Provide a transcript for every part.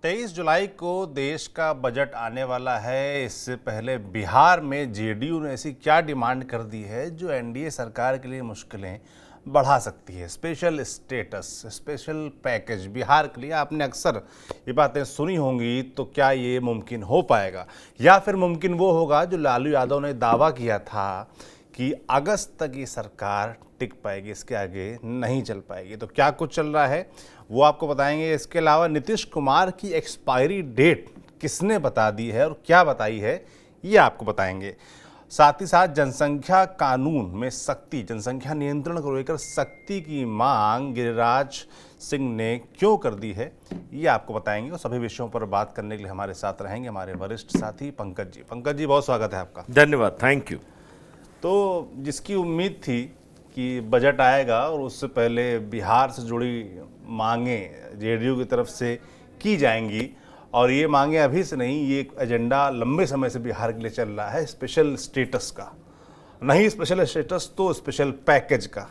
23 जुलाई को देश का बजट आने वाला है। इससे पहले बिहार में जेडीयू ने ऐसी क्या डिमांड कर दी है जो एनडीए सरकार के लिए मुश्किलें बढ़ा सकती है। Special status, special package Bihar के लिए आपने अक्सर ये बातें सुनी होंगी, तो क्या ये मुमकिन हो पाएगा या फिर मुमकिन वो होगा जो लालू यादव ने दावा किया था कि अगस्त तक ये सरकार टिक पाएगी, इसके आगे नहीं चल पाएगी। तो क्या कुछ चल रहा है वो आपको बताएंगे। इसके अलावा नीतीश कुमार की एक्सपायरी डेट किसने बता दी है और क्या बताई है ये आपको बताएंगे। साथ ही साथ जनसंख्या कानून में सख्ती, जनसंख्या नियंत्रण को लेकर सख्ती की मांग गिरिराज सिंह ने क्यों कर दी है ये आपको बताएंगे। और सभी विषयों पर बात करने के लिए हमारे साथ रहेंगे हमारे वरिष्ठ साथी पंकज जी। पंकज जी, बहुत स्वागत है आपका। धन्यवाद, थैंक यू। तो जिसकी उम्मीद थी कि बजट आएगा और उससे पहले बिहार से जुड़ी मांगें जेडीयू की तरफ से की जाएंगी, और ये मांगें अभी से नहीं, ये एक एजेंडा लंबे समय से बिहार के लिए चल रहा है, स्पेशल स्टेटस का। नहीं स्पेशल स्टेटस तो स्पेशल पैकेज का।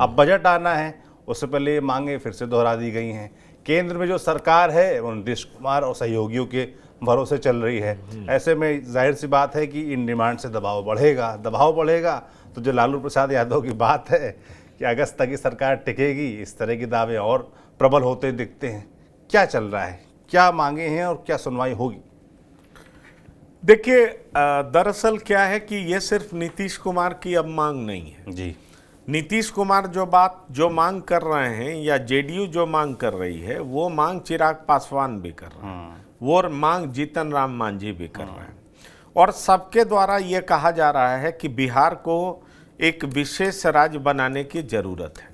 अब बजट आना है, उससे पहले ये मांगें फिर से दोहरा दी गई हैं। केंद्र में जो सरकार है वो नीतीश कुमार और सहयोगियों के भरोसे चल रही है। ऐसे में जाहिर सी बात है कि इन डिमांड से दबाव बढ़ेगा। तो जो लालू प्रसाद यादव की बात है कि अगस्त तक की सरकार टिकेगी, इस तरह के दावे और प्रबल होते दिखते हैं। क्या चल रहा है, क्या मांगे हैं और क्या सुनवाई होगी? देखिए, दरअसल क्या है कि ये सिर्फ नीतीश कुमार की अब मांग नहीं है जी। नीतीश कुमार जो मांग कर रहे हैं या जेडीयू जो मांग कर रही है, वो मांग चिराग पासवान भी कर रहे हैं, वो मांग जीतन राम मांझी भी कर रहे हैं। और सबके द्वारा ये कहा जा रहा है कि बिहार को एक विशेष राज्य बनाने की जरूरत है,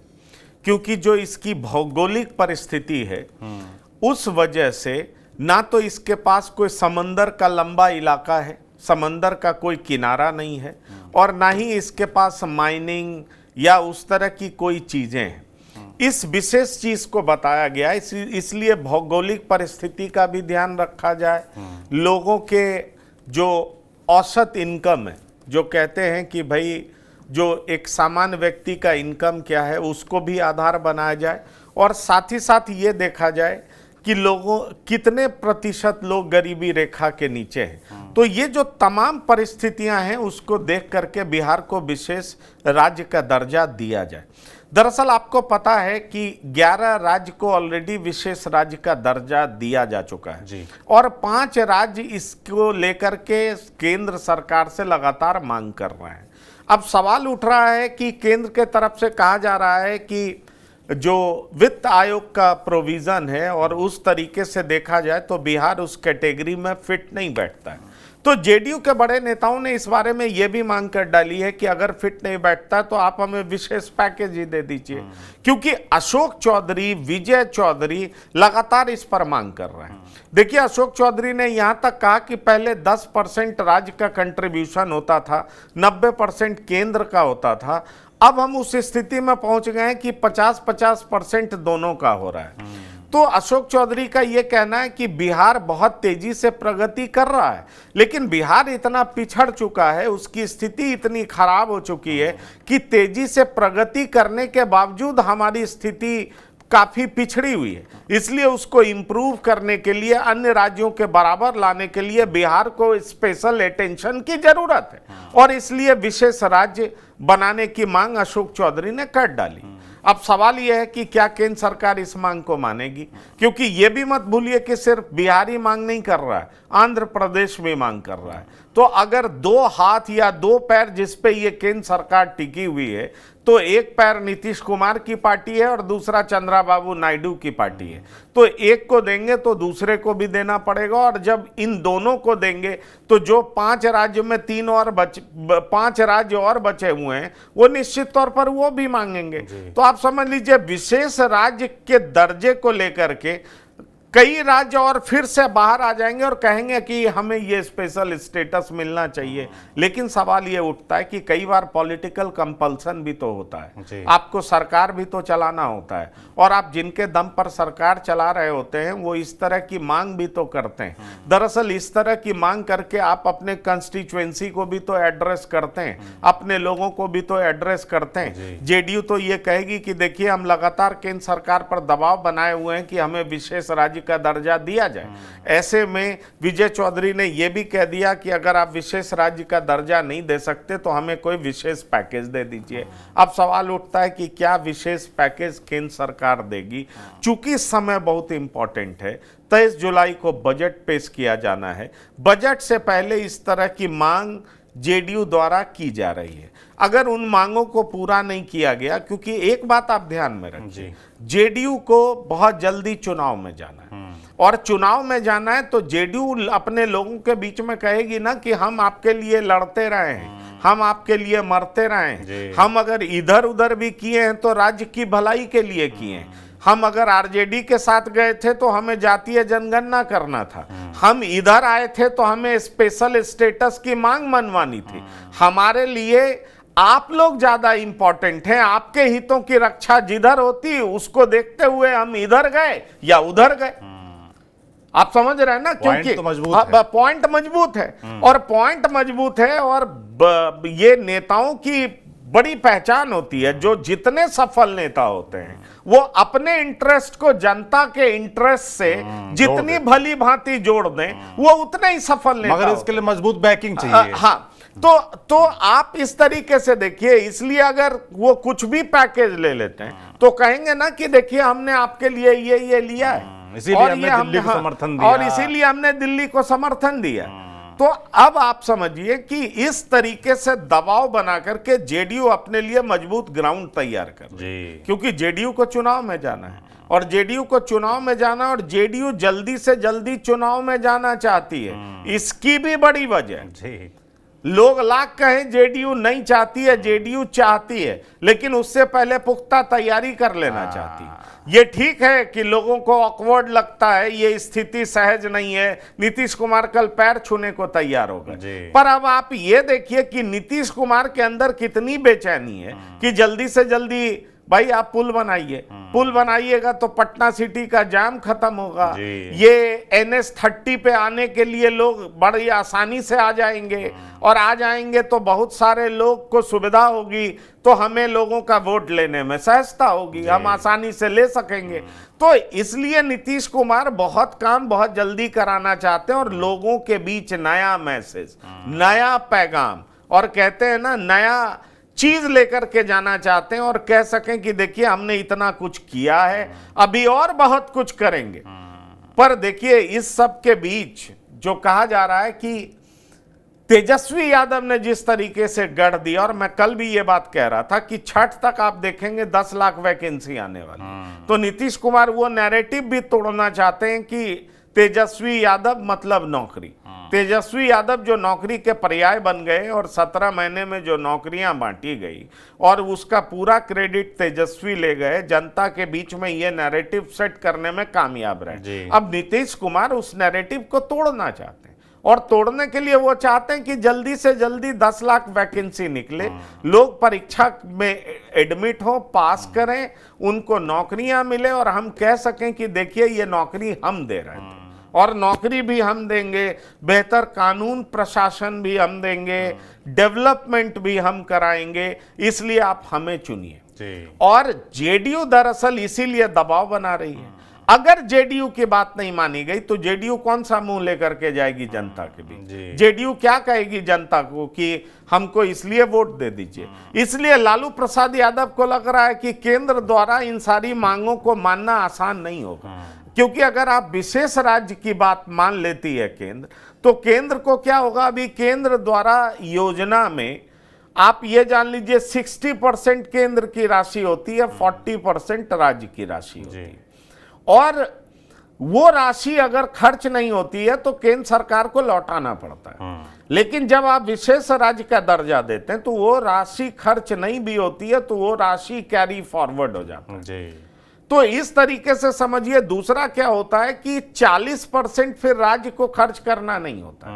क्योंकि जो इसकी भौगोलिक परिस्थिति है उस वजह से ना तो इसके पास कोई समंदर का लंबा इलाका है, समंदर का कोई किनारा नहीं है, और ना ही इसके पास माइनिंग या उस तरह की कोई चीजें हैं। इस विशेष चीज को बताया गया, इसलिए भौगोलिक परिस्थिति का भी ध्यान रखा जाए। लोगों के जो औसत इनकम है, जो कहते हैं कि भाई जो एक सामान्य व्यक्ति का इनकम क्या है, उसको भी आधार बनाया जाए, और साथ ही साथ ये देखा जाए कि लोगों कितने प्रतिशत लोग गरीबी रेखा के नीचे हैं। तो ये जो तमाम परिस्थितियां हैं उसको देख करके बिहार को विशेष राज्य का दर्जा दिया जाए। दरअसल आपको पता है कि 11 राज्य को ऑलरेडी विशेष राज्य का दर्जा दिया जा चुका है जी। और 5 राज्य इसको लेकर के केंद्र सरकार से लगातार मांग कर रहे हैं। अब सवाल उठ रहा है कि केंद्र के तरफ से कहा जा रहा है कि जो वित्त आयोग का प्रोविजन है और उस तरीके से देखा जाए तो बिहार उस कैटेगरी में फिट नहीं बैठता है। तो जेडीयू के बड़े नेताओं ने इस बारे में यह भी मांग कर डाली है कि अगर फिट नहीं बैठता तो आप हमें विशेष पैकेज ही दे दीजिए, क्योंकि अशोक चौधरी, विजय चौधरी लगातार इस पर मांग कर रहे हैं। देखिए, अशोक चौधरी ने यहां तक कहा कि पहले 10% राज्य का कंट्रीब्यूशन होता था, 90% केंद्र का होता था। अब हम उस स्थिति में पहुंच गए हैं कि 50-50% दोनों का हो रहा है। तो अशोक चौधरी का यह कहना है कि बिहार बहुत तेजी से प्रगति कर रहा है, लेकिन बिहार इतना पिछड़ चुका है, उसकी स्थिति इतनी खराब हो चुकी है कि तेजी से प्रगति करने के बावजूद हमारी स्थिति काफी पिछड़ी हुई है। इसलिए उसको इंप्रूव करने के लिए, अन्य राज्यों के बराबर लाने के लिए बिहार को स्पेशल अटेंशन की जरूरत है, और इसलिए विशेष राज्य बनाने की मांग अशोक चौधरी ने कर डाली। अब सवाल यह है कि क्या केंद्र सरकार इस मांग को मानेगी, क्योंकि यह भी मत भूलिए कि सिर्फ बिहार ही मांग नहीं कर रहा है, आंध्र प्रदेश भी मांग कर रहा है। तो अगर 2 हाथ या 2 पैर जिस पे ये केंद्र सरकार टिकी हुई है, तो एक पैर नीतीश कुमार की पार्टी है और दूसरा चंद्रबाबू नायडू की पार्टी है। तो एक को देंगे तो दूसरे को भी देना पड़ेगा, और जब इन दोनों को देंगे तो जो 5 राज्य में 5 राज्य और बचे हुए हैं वो निश्चित तौर पर वो भी मांगेंगे। तो आप समझ लीजिए, विशेष राज्य के दर्जे को लेकर के कई राज्य और फिर से बाहर आ जाएंगे और कहेंगे कि हमें ये स्पेशल स्टेटस मिलना चाहिए। लेकिन सवाल ये उठता है कि कई बार पॉलिटिकल कंपल्सन भी तो होता है, आपको सरकार भी तो चलाना होता है, और आप जिनके दम पर सरकार चला रहे होते हैं वो इस तरह की मांग भी तो करते हैं। दरअसल इस तरह की मांग करके आप अपने कंस्टिट्यूएंसी को भी तो एड्रेस करते हैं, अपने लोगों को भी तो एड्रेस करते हैं। जेडीयू तो ये कहेगी कि देखिए, हम लगातार केंद्र सरकार पर दबाव बनाए हुए हैं कि हमें विशेष राज्य का दर्जा दिया जाए। ऐसे में विजय चौधरी ने यह भी कह दिया कि अगर आप विशेष राज्य का दर्जा नहीं दे सकते तो हमें कोई विशेष पैकेज दे दीजिए। अब सवाल उठता है कि क्या विशेष पैकेज केंद्र सरकार देगी। चूंकि समय बहुत इंपॉर्टेंट है, 23 जुलाई को बजट पेश किया जाना है। बजट से पहले इस तरह की मांग जेडीयू द्वारा की जा रही है। अगर उन मांगों को पूरा नहीं किया गया, क्योंकि एक बात आप ध्यान में रखिए, जेडीयू को बहुत जल्दी चुनाव में जाना है, और चुनाव में जाना है तो जेडीयू अपने लोगों के बीच में कहेगी ना कि हम आपके लिए लड़ते रहे हैं, हम आपके लिए मरते रहे हैं, हम अगर इधर उधर भी किए हैं तो राज्य की भलाई के लिए किए हैं, हम अगर आरजेडी के साथ गए थे तो हमें जातीय जनगणना करना था, हम इधर आए थे तो हमें स्पेशल स्टेटस की मांग मनवानी थी, हमारे लिए आप लोग ज्यादा इंपॉर्टेंट हैं, आपके हितों की रक्षा जिधर होती उसको देखते हुए हम इधर गए या उधर गए। आप समझ रहे हैं ना, क्योंकि पॉइंट मजबूत है, और पॉइंट मजबूत है, और ये नेताओं की बड़ी पहचान होती है। जो जितने सफल नेता होते हैं वो अपने इंटरेस्ट को जनता के इंटरेस्ट से जितनी भली भांति जोड़ दें वो उतने ही सफल नेता। मगर इसके लिए मजबूत बैकिंग चाहिए। हाँ, तो आप इस तरीके से देखिए, इसलिए अगर वो कुछ भी पैकेज ले लेते हैं तो कहेंगे ना कि देखिए हमने आपके लिए ये लिया है, इसीलिए हमने दिल्ली को समर्थन दिया, और इसीलिए हमने दिल्ली को समर्थन दिया। तो अब आप समझिए कि इस तरीके से दबाव बना करके जेडीयू अपने लिए मजबूत ग्राउंड तैयार कर रही है, क्योंकि जेडीयू को चुनाव में जाना है, और जेडीयू को चुनाव में जाना, और जेडीयू जल्दी से जल्दी चुनाव में जाना चाहती है। इसकी भी बड़ी वजह, लोग लाख कहें जेडीयू नहीं चाहती है, जेडीयू चाहती है, लेकिन उससे पहले पुख्ता तैयारी कर लेना चाहती है। ये ठीक है कि लोगों को ऑकवर्ड लगता है, ये स्थिति सहज नहीं है, नीतीश कुमार कल पैर छूने को तैयार हो गए, पर अब आप ये देखिए कि नीतीश कुमार के अंदर कितनी बेचैनी है कि जल्दी से जल्दी भाई आप पुल बनाइए, पुल बनाइएगा तो पटना सिटी का जाम खत्म होगा, ये NH30 पे आने के लिए लोग बड़ी आसानी से आ जाएंगे, और आ जाएंगे तो बहुत सारे लोग को सुविधा होगी, तो हमें लोगों का वोट लेने में सहजता होगी, हम आसानी से ले सकेंगे। तो इसलिए नीतीश कुमार बहुत काम बहुत जल्दी कराना चाहते हैं, और लोगों के बीच नया मैसेज, नया पैगाम, और कहते हैं ना नया चीज लेकर के जाना चाहते हैं, और कह सकें कि देखिए हमने इतना कुछ किया है, अभी और बहुत कुछ करेंगे। पर देखिए इस सब के बीच जो कहा जा रहा है कि तेजस्वी यादव ने जिस तरीके से गढ़ दिया, और मैं कल भी ये बात कह रहा था कि छठ तक आप देखेंगे 10 लाख वैकेंसी आने वाली, तो नीतीश कुमार वो नैरेटिव भी तोड़ना चाहते हैं कि तेजस्वी यादव मतलब नौकरी, तेजस्वी यादव जो नौकरी के पर्याय बन गए, और 17 महीने में जो नौकरियां बांटी गई और उसका पूरा क्रेडिट तेजस्वी ले गए, जनता के बीच में ये नैरेटिव सेट करने में कामयाब रहे। अब नीतीश कुमार उस नैरेटिव को तोड़ना चाहते हैं, और तोड़ने के लिए वो चाहते हैं कि जल्दी से जल्दी 10 लाख वैकेंसी निकले, लोग परीक्षा में एडमिट हो, पास करें, उनको नौकरियां मिले, और हम कह सकें कि देखिए ये नौकरी हम दे रहे थे, और नौकरी भी हम देंगे, बेहतर कानून प्रशासन भी हम देंगे, डेवलपमेंट भी हम कराएंगे, इसलिए आप हमें चुनिए। और जेडीयू दरअसल इसीलिए दबाव बना रही है। अगर जेडीयू की बात नहीं मानी गई तो जेडीयू कौन सा मुंह लेकर के जाएगी जनता के बीच? जेडीयू क्या कहेगी जनता को कि हमको इसलिए वोट दे दीजिए? इसलिए लालू प्रसाद यादव को लग रहा है कि केंद्र द्वारा इन सारी मांगों को मानना आसान नहीं होगा, क्योंकि अगर आप विशेष राज्य की बात मान लेती है केंद्र, तो केंद्र को क्या होगा, अभी केंद्र द्वारा योजना में आप ये जान लीजिए 60% केंद्र की राशि होती है, 40% राज्य की राशि होती है, और वो राशि अगर खर्च नहीं होती है तो केंद्र सरकार को लौटाना पड़ता है। लेकिन जब आप विशेष राज्य का दर्जा देते हैं तो वो राशि खर्च नहीं भी होती है, तो वो राशि कैरी फॉरवर्ड हो जाता है। तो इस तरीके से समझिए। दूसरा क्या होता है कि 40% फिर राज्य को खर्च करना नहीं होता,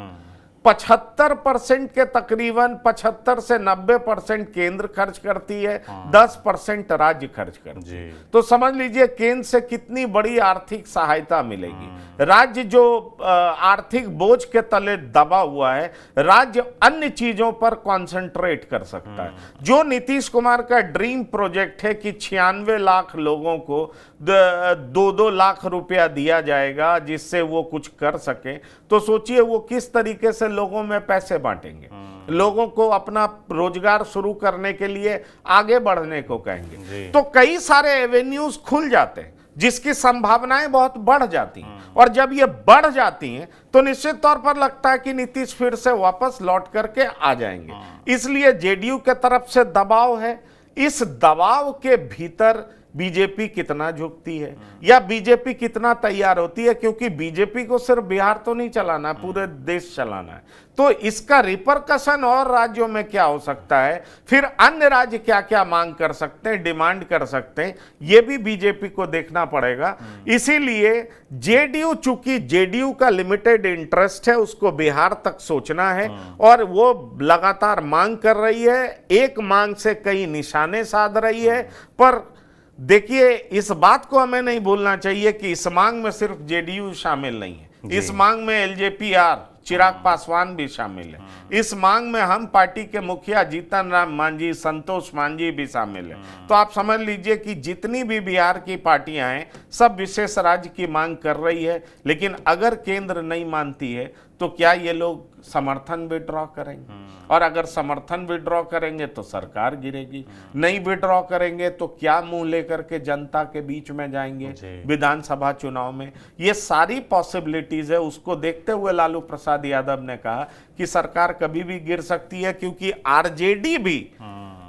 75% के तकरीबन 75 से 90% केंद्र खर्च करती है, 10% राज्य खर्च करती है। तो समझ लीजिए केंद्र से कितनी बड़ी आर्थिक सहायता मिलेगी। राज्य जो आर्थिक बोझ के तले दबा हुआ है, राज्य अन्य चीजों पर कंसंट्रेट कर सकता है। जो नीतीश कुमार का ड्रीम प्रोजेक्ट है कि 96 लाख लोगों को 2-2 लाख रुपया दिया जाएगा जिससे वो कुछ कर सके, तो सोचिए वो किस तरीके से लोगों में पैसे बांटेंगे, लोगों को अपना रोजगार शुरू करने के लिए आगे बढ़ने को कहेंगे। तो कई सारे एवेन्यूज खुल जाते हैं जिसकी संभावनाएं बहुत बढ़ जाती हैं, और जब ये बढ़ जाती हैं तो निश्चित तौर पर लगता है कि नीतीश फिर से वापस लौट करके आ जाएंगे। इसलिए जेडीयू के तरफ से दबाव है। इस दबाव के भीतर बीजेपी कितना झुकती है या बीजेपी कितना तैयार होती है, क्योंकि बीजेपी को सिर्फ बिहार तो नहीं चलाना है, पूरे देश चलाना है। तो इसका रिपरकशन और राज्यों में क्या हो सकता है, फिर अन्य राज्य क्या क्या मांग कर सकते हैं, डिमांड कर सकते हैं, ये भी बीजेपी को देखना पड़ेगा। इसीलिए जेडीयू, चूंकि जेडीयू का लिमिटेड इंटरेस्ट है, उसको बिहार तक सोचना है और वो लगातार मांग कर रही है, एक मांग से कई निशाने साध रही है। पर देखिए, इस बात को हमें नहीं भूलना चाहिए कि इस मांग में सिर्फ जेडीयू शामिल नहीं है, इस मांग में एलजेपीआर चिराग पासवान भी शामिल है, इस मांग में हम पार्टी के मुखिया जीतन राम मांझी, संतोष मांझी भी शामिल है। तो आप समझ लीजिए कि जितनी भी बिहार की पार्टियां हैं सब विशेष राज्य की मांग कर रही है। लेकिन अगर केंद्र नहीं मानती है तो क्या ये लोग समर्थन विड्रॉ करेंगे, और अगर समर्थन विड्रॉ करेंगे तो सरकार गिरेगी, नहीं विड्रॉ करेंगे तो क्या मुंह लेकर के जनता के बीच में जाएंगे विधानसभा चुनाव में। ये सारी पॉसिबिलिटीज है। उसको देखते हुए लालू प्रसाद यादव ने कहा कि सरकार कभी भी गिर सकती है, क्योंकि आरजेडी भी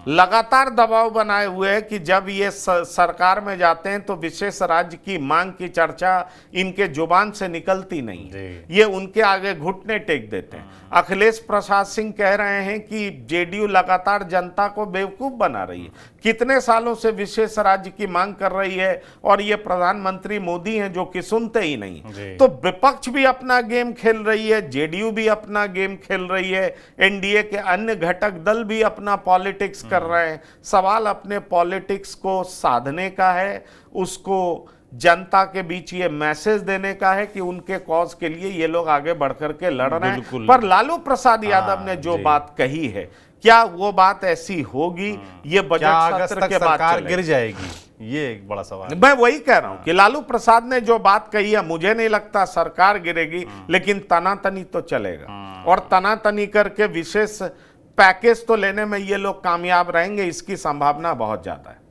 लगातार दबाव बनाए हुए है कि जब ये सरकार में जाते हैं तो विशेष राज्य की मांग की चर्चा इनके जुबान से निकलती नहीं, ये उनके आगे घुटने टेक देते हैं। अखिलेश प्रसाद सिंह कह रहे हैं कि जेडीयू लगातार जनता को बेवकूफ बना रही है, कितने सालों से विशेष राज्य की मांग कर रही है, और ये प्रधानमंत्री मोदी हैं जो कि सुनते ही नहीं। तो विपक्ष भी अपना गेम खेल रही है, जेडीयू भी अपना गेम खेल रही है, एनडीए के अन्य घटक दल भी अपना पॉलिटिक्स कर रहे हैं। सवाल अपने पॉलिटिक्स को साधने का है, उसको जनता के बीच ये मैसेज देने का है कि उनके कॉज के लिए ये लोग आगे बढ़कर के लड़ रहे हैं। पर लालू प्रसाद यादव ने जो बात कही है, क्या वो बात ऐसी होगी? ये बजट सत्र के बाद सरकार गिर जाएगी, ये एक बड़ा सवाल है। मैं वही कह रहा हूं कि लालू प्रसाद ने जो बात कही है, मुझे नहीं लगता सरकार गिरेगी, लेकिन तनातनी तो चलेगा, और तनातनी करके विशेष पैकेज तो लेने में ये लोग कामयाब रहेंगे, इसकी संभावना बहुत ज्यादा है।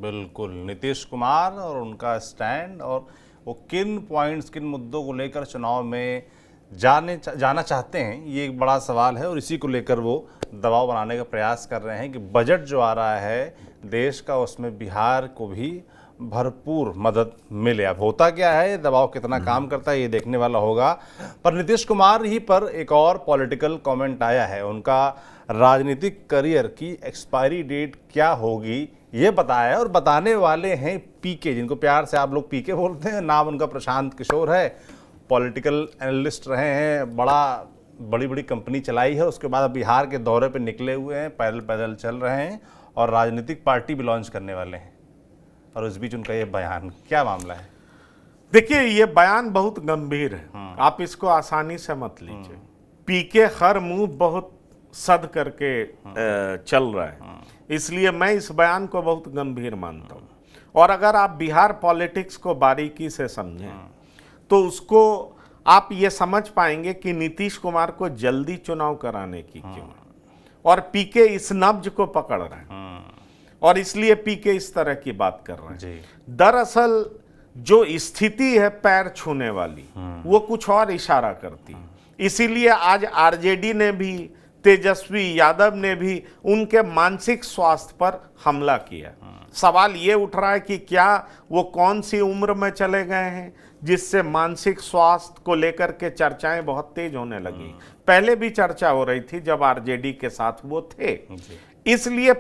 बिल्कुल। नीतीश कुमार और उनका स्टैंड, और वो किन पॉइंट्स, किन मुद्दों को लेकर चुनाव में जाना चाहते हैं, ये एक बड़ा सवाल है, और इसी को लेकर वो दबाव बनाने का प्रयास कर रहे हैं कि बजट जो आ रहा है देश का, उसमें बिहार को भी भरपूर मदद मिले। अब होता क्या है, दबाव कितना काम करता है, ये देखने वाला होगा। पर नीतीश कुमार ही पर एक और पॉलिटिकल कमेंट आया है। उनका राजनीतिक करियर की एक्सपायरी डेट क्या होगी ये बताया है, और बताने वाले हैं पीके, जिनको प्यार से आप लोग पीके बोलते हैं। नाम उनका प्रशांत किशोर है, पॉलिटिकल एनालिस्ट रहे हैं, बड़ी बड़ी कंपनी चलाई है, उसके बाद बिहार के दौरे पे निकले हुए हैं, पैदल पैदल चल रहे हैं, और राजनीतिक पार्टी भी लॉन्च करने वाले हैं। और उस बीच उनका ये बयान, क्या मामला है? देखिए, ये बयान बहुत गंभीर है, आप इसको आसानी से मत लीजिए। पीके हर मुंह बहुत सद करके चल रहा है, इसलिए मैं इस बयान को बहुत गंभीर मानता हूं। और अगर आप बिहार पॉलिटिक्स को बारीकी से समझें तो उसको आप ये समझ पाएंगे कि नीतीश कुमार को जल्दी चुनाव कराने की क्यों, और पीके इस नब्ज को पकड़ रहे हैं, और इसलिए पीके इस तरह की बात कर रहे हैं। दरअसल जो स्थिति है पैर छूने वाली, वो कुछ और इशारा करती है। इसीलिए आज आरजेडी ने भी, तेजस्वी यादव ने भी उनके मानसिक स्वास्थ्य पर हमला किया। सवाल ये उठ रहा है कि क्या वो कौन सी उम्र में चले गए हैं जिससे मानसिक स्वास्थ्य को लेकर के चर्चाएं बहुत तेज होने लगी। पहले भी चर्चा हो रही थी जब आरजेडी के साथ वो थे। इसलिए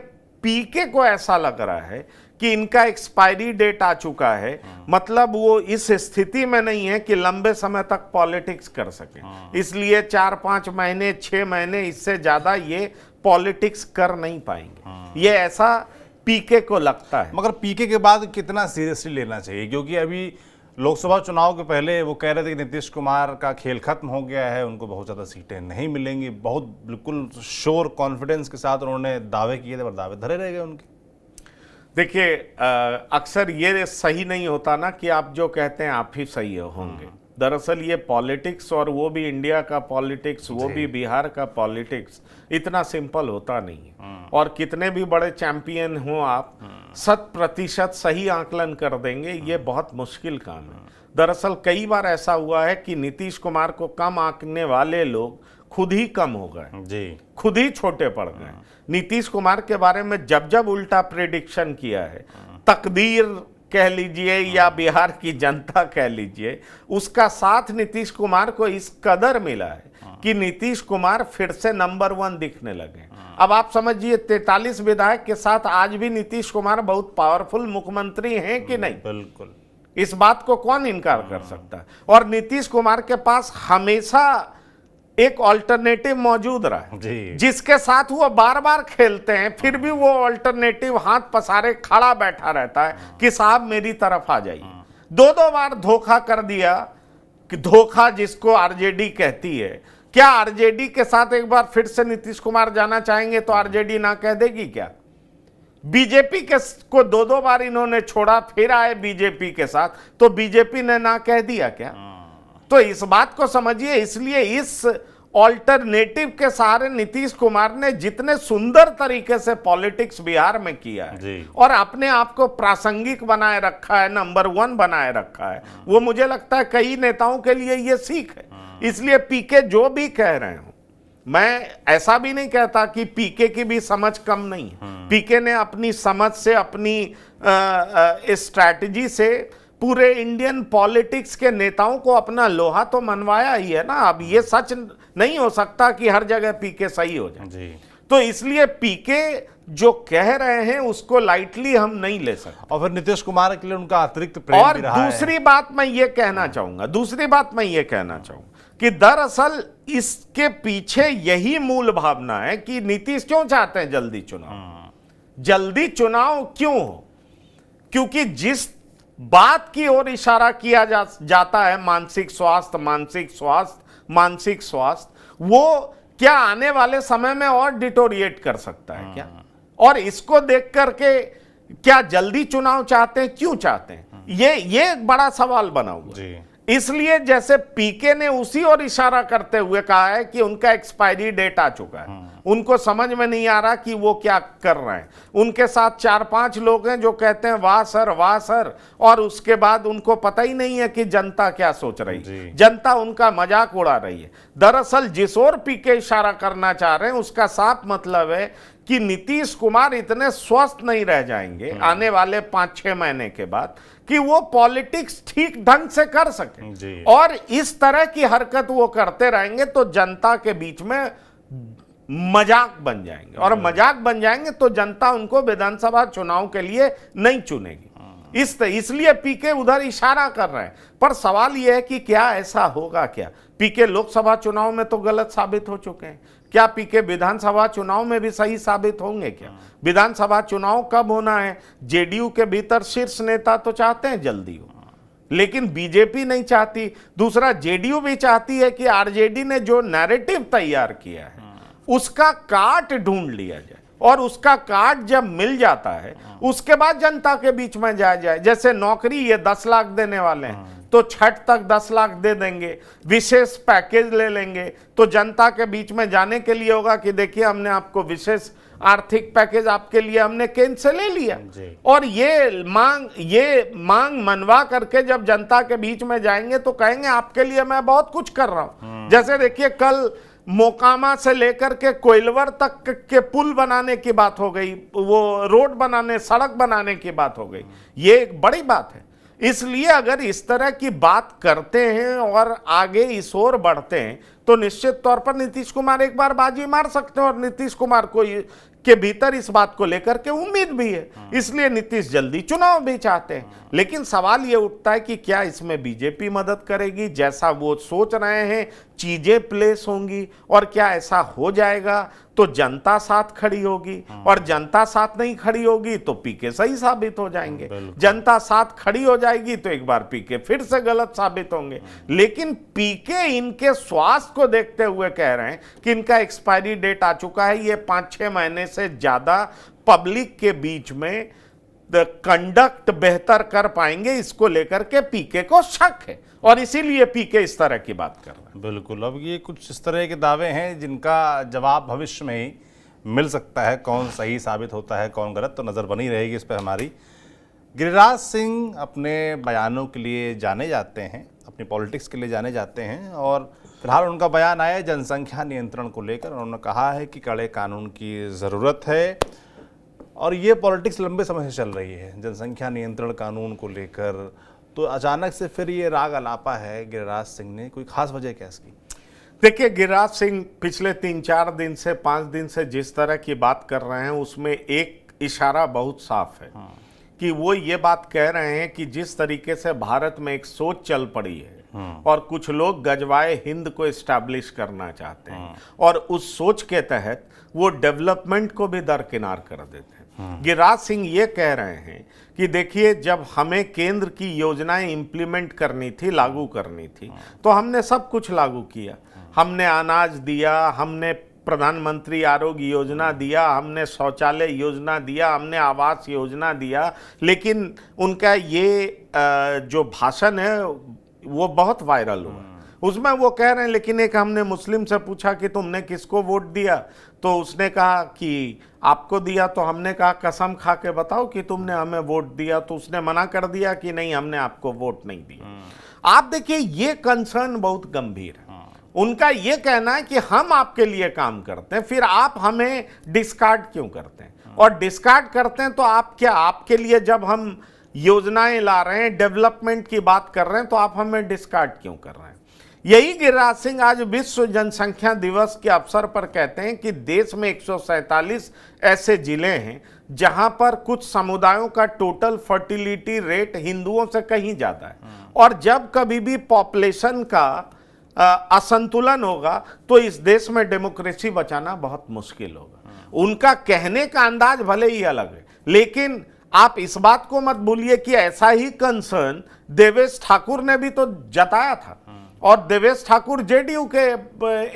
पीके को ऐसा लग रहा है कि इनका एक्सपायरी डेट आ चुका है, मतलब वो इस स्थिति में नहीं है कि लंबे समय तक पॉलिटिक्स कर सके। इसलिए 4-5 महीने 6 महीने इससे ज्यादा ये पॉलिटिक्स कर नहीं पाएंगे, ये ऐसा पीके को लगता है। मगर पीके के बाद कितना सीरियसली लेना चाहिए, क्योंकि अभी लोकसभा चुनाव के पहले वो कह रहे थे कि नीतीश कुमार का खेल खत्म हो गया है, उनको बहुत ज़्यादा सीटें नहीं मिलेंगी, बहुत बिल्कुल श्योर कॉन्फिडेंस के साथ उन्होंने दावे किए थे, पर दावे धरे रह गए उनके। देखिए, अक्सर ये सही नहीं होता ना कि आप जो कहते हैं आप ही सही होंगे। दरअसल ये पॉलिटिक्स, और वो भी इंडिया का पॉलिटिक्स, वो भी बिहार का पॉलिटिक्स, इतना सिंपल होता नहीं है। और कितने भी बड़े चैंपियन हो आप, 100% सही आकलन कर देंगे, ये बहुत मुश्किल काम है। दरअसल कई बार ऐसा हुआ है कि नीतीश कुमार को कम आंकने वाले लोग खुद ही कम हो गए जी, खुद ही छोटे पड़ गए। नीतीश कुमार के बारे में जब जब उल्टा प्रेडिक्शन किया है, तकदीर कह लीजिए या बिहार की जनता कह लीजिए, उसका साथ नीतीश कुमार को इस कदर मिला है कि नीतीश कुमार फिर से नंबर 1 दिखने लगे। अब आप समझिए 43 विधायक के साथ आज भी नीतीश कुमार बहुत पावरफुल मुख्यमंत्री हैं कि नहीं? बिल्कुल, इस बात को कौन इनकार कर सकता है। और नीतीश कुमार के पास हमेशा एक ऑल्टरनेटिव मौजूद रहा है, जिसके साथ वो बार बार खेलते हैं, फिर भी वो ऑल्टरनेटिव हाथ पसारे खड़ा बैठा रहता है कि साहब मेरी तरफ आ जाइए। 2 बार धोखा कर दिया, कि धोखा जिसको आरजेडी कहती है। क्या आरजेडी के साथ एक बार फिर से नीतीश कुमार जाना चाहेंगे तो आरजेडी ना कह देगी क्या? बीजेपी के को 2 बार इन्होंने छोड़ा, फिर आए बीजेपी के साथ, तो बीजेपी ने ना कह दिया क्या? तो इस बात को समझिए। इसलिए इस ऑल्टरनेटिव के सहारे नीतीश कुमार ने जितने सुंदर तरीके से पॉलिटिक्स बिहार में किया है और अपने आप को प्रासंगिक बनाए रखा है, नंबर 1 बनाए रखा है, वो मुझे लगता है कई नेताओं के लिए ये सीख है। इसलिए पीके जो भी कह रहे हो, मैं ऐसा भी नहीं कहता कि पीके की भी समझ कम नहीं है। पीके ने अपनी समझ से, अपनी स्ट्रैटेजी से पूरे इंडियन पॉलिटिक्स के नेताओं को अपना लोहा तो मनवाया ही है ना। अब ये सच नहीं हो सकता कि हर जगह पीके सही हो जाए। तो इसलिए पीके जो कह रहे हैं उसको लाइटली हम नहीं ले सकते। और फिर नीतीश कुमार के लिए उनका अतिरिक्त प्रेम और भी रहा दूसरी बात मैं ये कहना चाहूंगा, कि दरअसल इसके पीछे यही मूल भावना है कि नीतीश क्यों चाहते हैं जल्दी चुनाव। जल्दी चुनाव क्यों हो? क्योंकि जिस बात की ओर इशारा किया जाता है, मानसिक स्वास्थ्य, वो क्या आने वाले समय में और डिटोरिएट कर सकता है क्या? और इसको देख करके क्या जल्दी चुनाव चाहते हैं? क्यों चाहते हैं? ये एक बड़ा सवाल बना हुआ है। इसलिए जैसे पीके ने उसी ओर इशारा करते हुए कहा है कि उनका एक्सपायरी डेट आ चुका है, उनको समझ में नहीं आ रहा कि वो क्या कर रहे हैं। उनके साथ 4-5 लोग हैं जो कहते हैं वाह सर, और उसके बाद उनको पता ही नहीं है कि जनता क्या सोच रही है। जनता उनका मजाक उड़ा रही है। दरअसल जिस ओर पीके इशारा करना चाह रहे हैं उसका साफ मतलब है कि नीतीश कुमार इतने स्वस्थ नहीं रह जाएंगे आने वाले 5-6 महीने के बाद कि वो पॉलिटिक्स ठीक ढंग से कर सके। और इस तरह की हरकत वो करते रहेंगे तो जनता के बीच में मजाक बन जाएंगे, और मजाक बन जाएंगे तो जनता उनको विधानसभा चुनाव के लिए नहीं चुनेगी। इसलिए पीके उधर इशारा कर रहे हैं। पर सवाल यह है कि क्या ऐसा होगा? क्या पीके लोकसभा चुनाव में तो गलत साबित हो चुके हैं, क्या पीके विधानसभा चुनाव में भी सही साबित होंगे? क्या विधानसभा चुनाव कब होना है? जेडीयू के भीतर शीर्ष नेता तो चाहते हैं जल्दी हो, लेकिन बीजेपी नहीं चाहती। दूसरा, जेडीयू भी चाहती है कि आरजेडी ने जो नैरेटिव तैयार किया है उसका काट ढूंढ लिया जाए, और उसका काट जब मिल जाता है उसके बाद जनता के बीच में जाए। जैसे नौकरी ये 10 लाख देने वाले हैं तो छठ तक 10 लाख दे देंगे, विशेष पैकेज ले लेंगे, तो जनता के बीच में जाने के लिए होगा कि देखिए हमने आपको विशेष आर्थिक पैकेज आपके लिए हमने केंद्र से ले लिया। और ये मांग मनवा करके जब जनता के बीच में जाएंगे तो कहेंगे आपके लिए मैं बहुत कुछ कर रहा हूं। जैसे देखिए कल मोकामा से लेकर के कोइलवर तक के पुल बनाने की बात हो गई, वो रोड बनाने, सड़क बनाने की बात हो गई। ये एक बड़ी बात है। इसलिए अगर इस तरह की बात करते हैं और आगे इस ओर बढ़ते हैं तो निश्चित तौर पर नीतीश कुमार एक बार बाजी मार सकते हैं, और नीतीश कुमार को के भीतर इस बात को लेकर के उम्मीद भी है, इसलिए नीतीश जल्दी चुनाव भी चाहते हैं। लेकिन सवाल यह उठता है कि क्या इसमें बीजेपी मदद करेगी? जैसा वो सोच रहे हैं चीजें प्लेस होंगी, और क्या ऐसा हो जाएगा तो जनता साथ खड़ी होगी, और जनता साथ नहीं खड़ी होगी तो पीके सही साबित हो जाएंगे, जनता साथ खड़ी हो जाएगी तो एक बार पीके फिर से गलत साबित होंगे। लेकिन पीके इनके स्वास्थ्य को देखते हुए कह रहे हैं कि इनका एक्सपायरी डेट आ चुका है, ये 5-6 महीने से ज्यादा पब्लिक के बीच में कंडक्ट बेहतर कर पाएंगे, इसको लेकर के पीके को शक है, और इसीलिए पीके इस तरह की बात कर रहे हैं। बिल्कुल, अब ये कुछ इस तरह के दावे हैं जिनका जवाब भविष्य में ही मिल सकता है, कौन सही साबित होता है कौन गलत, तो नज़र बनी रहेगी इस पर हमारी। गिरिराज सिंह अपने बयानों के लिए जाने जाते हैं, अपनी पॉलिटिक्स के लिए जाने जाते हैं, और फिलहाल उनका बयान आया है जनसंख्या नियंत्रण को लेकर। उन्होंने कहा है कि कड़े कानून की ज़रूरत है, और ये पॉलिटिक्स लंबे समय से चल रही है जनसंख्या नियंत्रण कानून को लेकर। तो अचानक से फिर ये राग अलापा है गिरिराज सिंह ने, कोई खास वजह क्या इसकी? देखिए, गिरिराज सिंह पिछले 3-4 दिन से 5 दिन से जिस तरह की बात कर रहे हैं उसमें एक इशारा बहुत साफ है कि वो ये बात कह रहे हैं कि जिस तरीके से भारत में एक सोच चल पड़ी है और कुछ लोग गजवाए हिंद को एस्टैब्लिश करना चाहते हैं, और उस सोच के तहत वो डेवलपमेंट को भी दरकिनार कर देते हैं। गिरिराज सिंह ये कह रहे हैं कि देखिए, जब हमें केंद्र की योजनाएं इंप्लीमेंट करनी थी, लागू करनी थी, तो हमने सब कुछ लागू किया। हमने अनाज दिया, हमने प्रधानमंत्री आरोग्य योजना दिया, हमने शौचालय योजना दिया, हमने आवास योजना दिया, लेकिन उनका ये जो भाषण है वो बहुत वायरल हुआ। उसमें वो कह रहे हैं, लेकिन एक हमने मुस्लिम से पूछा कि तुमने किसको वोट दिया, तो उसने कहा कि आपको दिया। तो हमने कहा कसम खा के बताओ कि तुमने हमें वोट दिया, तो उसने मना कर दिया कि नहीं, हमने आपको वोट नहीं दिया। आप देखिए, ये कंसर्न बहुत गंभीर है। उनका ये कहना है कि हम आपके लिए काम करते हैं, फिर आप हमें डिस्कार्ड क्यों करते हैं? और डिस्कार्ड करते हैं तो आप क्या, आपके लिए जब हम योजनाएं ला रहे हैं, डेवलपमेंट की बात कर रहे हैं, तो आप हमें डिस्कार्ड क्यों कर रहे हैं? यही गिरिराज सिंह आज विश्व जनसंख्या दिवस के अवसर पर कहते हैं कि देश में 147 ऐसे जिले हैं जहां पर कुछ समुदायों का टोटल फर्टिलिटी रेट हिंदुओं से कहीं ज्यादा है, और जब कभी भी पॉपुलेशन का असंतुलन होगा तो इस देश में डेमोक्रेसी बचाना बहुत मुश्किल होगा। उनका कहने का अंदाज भले ही अलग है, लेकिन आप इस बात को मत भूलिए कि ऐसा ही कंसर्न देवेश ठाकुर ने भी तो जताया था, और देवेश ठाकुर जेडीयू के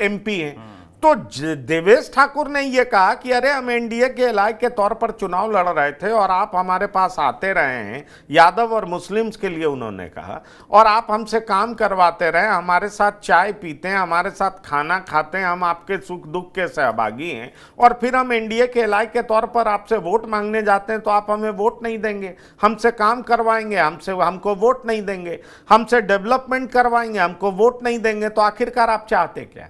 एमपी हैं। तो देवेश ठाकुर ने यह कहा कि अरे हम एनडीए के एलाय के तौर पर चुनाव लड़ रहे थे और आप हमारे पास आते रहे हैं, यादव और मुस्लिम्स के लिए उन्होंने कहा, और आप हमसे काम करवाते रहे, हमारे साथ चाय पीते हैं, हमारे साथ खाना खाते हैं, हम आपके सुख दुख के सहभागी हैं, और फिर हम एनडीए के एलाय के तौर पर आपसे वोट मांगने जाते हैं तो आप हमें वोट नहीं देंगे, हमसे काम करवाएंगे, हमको वोट नहीं देंगे, हमसे डेवलपमेंट करवाएंगे, हमको वोट नहीं देंगे, तो आखिरकार आप चाहते क्या?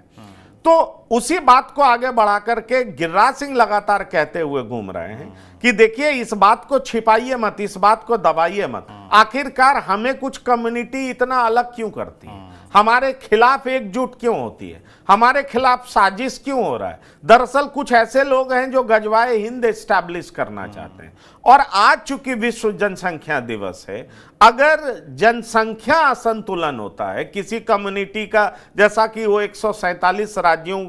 तो उसी बात को आगे बढ़ा करके गिरिराज सिंह लगातार कहते हुए घूम रहे हैं कि देखिए, इस बात को छिपाइए मत, इस बात को दबाइए मत। आखिरकार हमें कुछ कम्युनिटी इतना अलग क्यों करती है, हमारे खिलाफ एकजुट क्यों होती है, हमारे खिलाफ साजिश क्यों हो रहा है? दरअसल कुछ ऐसे लोग हैं जो गजवाए हिंद एस्टैब्लिश करना चाहते हैं। और आज चूंकि विश्व जनसंख्या दिवस है, अगर जनसंख्या असंतुलन होता है किसी कम्युनिटी का, जैसा कि वो 147 राज्यों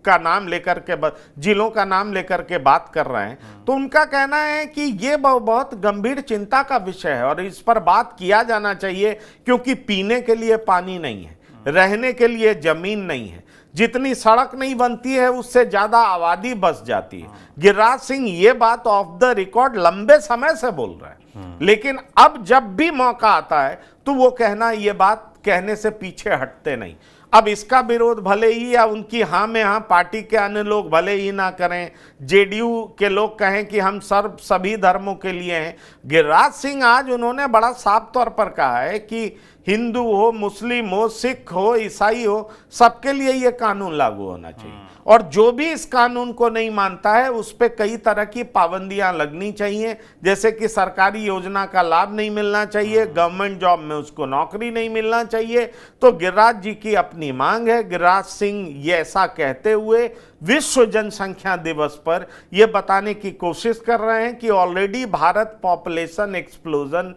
का नाम लेकर के, जिलों का नाम लेकर के बात कर रहे हैं, तो उनका कहना है कि ये बहुत गंभीर चिंता का विषय है और इस पर बात किया जाना चाहिए, क्योंकि पीने के लिए पानी नहीं है, रहने के लिए जमीन नहीं है, जितनी सड़क नहीं बनती है उससे ज्यादा आबादी बस जाती है। गिरिराज सिंह ये बात ऑफ द रिकॉर्ड लंबे समय से बोल रहा है, लेकिन अब जब भी मौका आता है तो वो ये बात कहने से पीछे हटते नहीं। अब इसका विरोध भले ही या उनकी हाँ में हाँ पार्टी के अन्य लोग भले ही ना करें, जेडीयू के लोग कहें कि हम सभी धर्मों के लिए हैं, गिरिराज सिंह आज उन्होंने बड़ा साफ तौर पर कहा है कि हिंदू हो, मुस्लिम हो, सिख हो, ईसाई हो, सबके लिए ये कानून लागू होना चाहिए। और जो भी इस कानून को नहीं मानता है उस पर कई तरह की पाबंदियां लगनी चाहिए, जैसे कि सरकारी योजना का लाभ नहीं मिलना चाहिए, गवर्नमेंट जॉब में उसको नौकरी नहीं मिलना चाहिए। तो गिरिराज जी की अपनी मांग है। गिरिराज सिंह ये ऐसा कहते हुए विश्व जनसंख्या दिवस पर यह बताने की कोशिश कर रहे हैं कि ऑलरेडी भारत पॉपुलेशन एक्सप्लोजन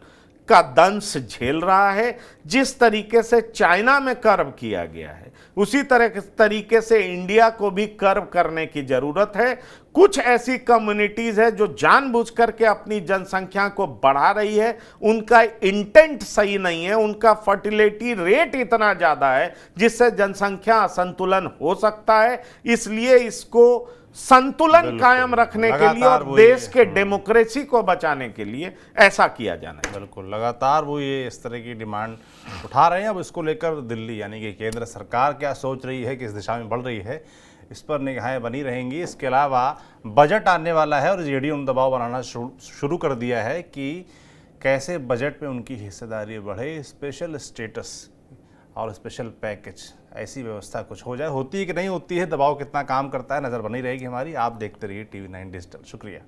का दंश झेल रहा है। जिस तरीके से चाइना में कर्व किया गया है उसी तरीके से इंडिया को भी कर्व करने की जरूरत है। कुछ ऐसी कम्युनिटीज है जो जानबूझ करके अपनी जनसंख्या को बढ़ा रही है, उनका इंटेंट सही नहीं है, उनका फर्टिलिटी रेट इतना ज्यादा है जिससे जनसंख्या असंतुलन हो सकता है। इसलिए इसको संतुलन कायम रखने के लिए और देश के डेमोक्रेसी को बचाने के लिए ऐसा किया जाना है। बिल्कुल, लगातार वो ये इस तरह की डिमांड उठा रहे हैं। अब इसको लेकर दिल्ली यानी कि केंद्र सरकार क्या सोच रही है, किस दिशा में बढ़ रही है, इस पर निगाहें बनी रहेंगी। इसके अलावा बजट आने वाला है और जेडीयू ने दबाव बनाना शुरू कर दिया है कि कैसे बजट में उनकी हिस्सेदारी बढ़े, स्पेशल स्टेटस और स्पेशल पैकेज, ऐसी व्यवस्था कुछ हो जाए। होती है कि नहीं होती है, दबाव कितना काम करता है, नज़र बनी रहेगी हमारी। आप देखते रहिए TV9 डिजिटल। शुक्रिया।